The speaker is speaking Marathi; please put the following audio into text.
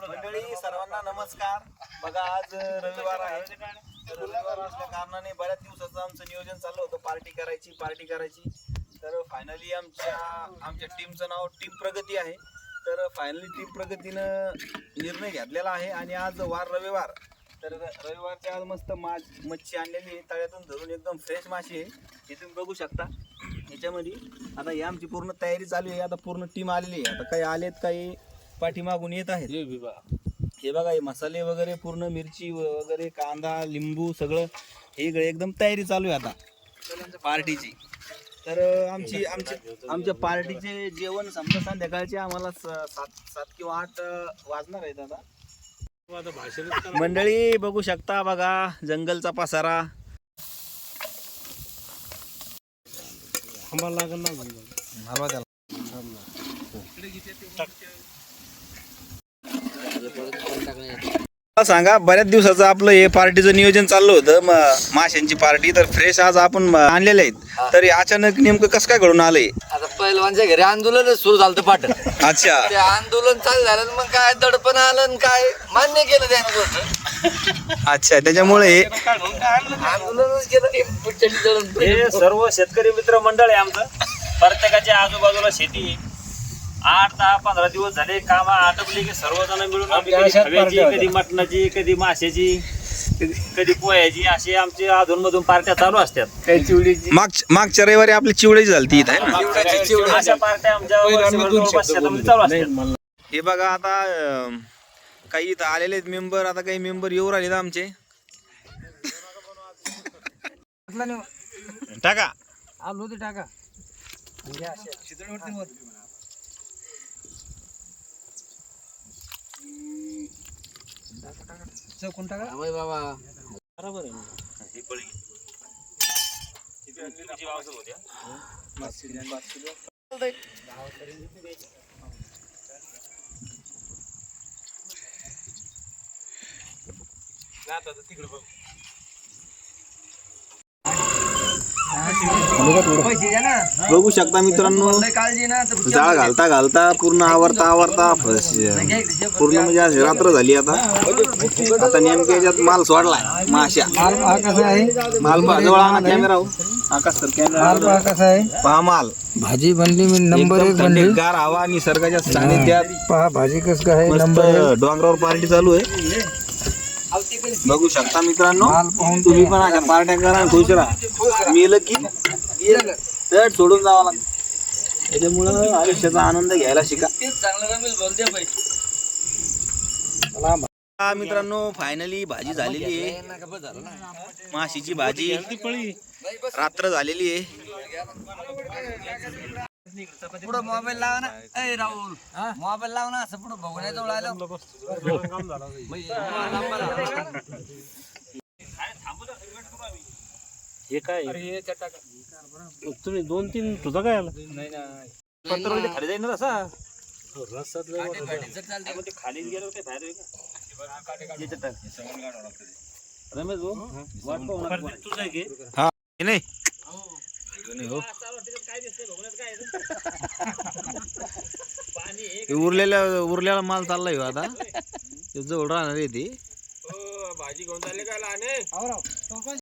मंडळी सर्वांना नमस्कार. बघा आज रविवार आहे. रविवार असल्या कारणाने बऱ्याच दिवसाचं आमचं नियोजन चाललं होतं पार्टी करायची. तर फायनली आमच्या टीमचं नाव टीम प्रगती आहे. तर फायनली टीम प्रगतीनं निर्णय घेतलेला आहे आणि आज वार रविवार. तर रविवारच्या आज मस्त मच्छी आणलेली आहे, तळ्यातून धरून एकदम फ्रेश माशी आहे. हे तुम्ही बघू शकता. याच्यामध्ये आता ही आमची पूर्ण तयारी चालू आहे. आता पूर्ण टीम आलेली आहे. आता काही आलेत, काही पाठीमागून येत आहेत. हे बघा, हे मसाले वगैरे पूर्ण मिरची वगैरे कांदा लिंबू सगळं हे एकदम तयारी चालू आहे आता पार्टीची. तर आमच्या पार्टीचे जेवण समजा संध्याकाळचे आम्हाला 7 किंवा 8 वाजणार आहेत. आता मंडळी बघू शकता, बघा जंगलचा पसारा. सांगा, बऱ्याच दिवसाचं आपलं हे पार्टीचं नियोजन चाललं होतं, माशांची पार्टी. तर फ्रेश आज आपण आणलेले आहेत. तर अचानक नेमकं कसं काय घडून आलंय? आता पहिलवानच्या घरी आंदोलन सुरू झालं पाठ. अच्छा, ते आंदोलन चालू झालं, मग काय दडपण आलं, काय मान्य केलं त्यानं गोष्ट. अच्छा, त्याच्यामुळे आंदोलनच केलं. हे सर्व शेतकरी मित्र मंडळ आहे आमचं. प्रत्येकाच्या आजूबाजूला शेती आहे. 8, 10, 15 दिवस झाले काम आटपली की सर्वजण मिळून आम्ही कधी हवेची, कधी मटणाची, कधी माशाची, कधी पोह्याची, अशी आमची अधूनमधून पार्ट्या चालू असतात. काही चिवडीची, मागच्या रविवारी आपली चिवडीची झाली आहे ना. अशा पार्ट्या आमच्या जवळपास शेतामध्ये चालू असतात. हे बघा, आता काही इथं आलेले आहेत मेंबर. आता काही मेंबर येऊ राहिले आमचे. टाका आलो ते टाका. चौकून टाका बाबा. बरोबर आहे. ही पळी किती आवश्यक होत्या. तिकडे बघ. बघू शकता मित्रांनो, जाळ घालता पूर्ण आवरता पूर्ण म्हणजे आज रात्र झाली. आता नेमक्या याच्यात माल सोडलाय माशा. माल जवळ आणा कॅमेरा. आकाश सर कॅमेरा पहा. माल भाजी बनली, मी नंबर 1 बनली. गार हवा निसर्गाच्या सानिध्यात पहा भाजी कस काय मस्त डोंगरावर पार्टी चालू आहे. बघू शकता मित्रांनो, तुम्ही पण अशा पार्ट्या करा, खुश राहा. मेलं की तर सोडून जावं लागतं. त्याच्यामुळं आयुष्याचा आनंद घ्यायला शिका. मित्रांनो, फायनली भाजी झालेली आहे. माशीची भाजी. रात्र झालेली आहे. पुढं मोबाईल लावा ना. ए राहुल, मोबाईल लाव ना. असं पुढं बघून जवळ आलं. हे काय तुम्ही 2-3 तुझा काय आला नाही ना, पत्र खाली जाईल ना तसा. खाली गेलो काय फायदा रमेश भाऊ तुझं आहे की हा नाही उरलेला माल चाललाय आता. जवळ राहणार आहे ती भाजी घेऊन चालले काय.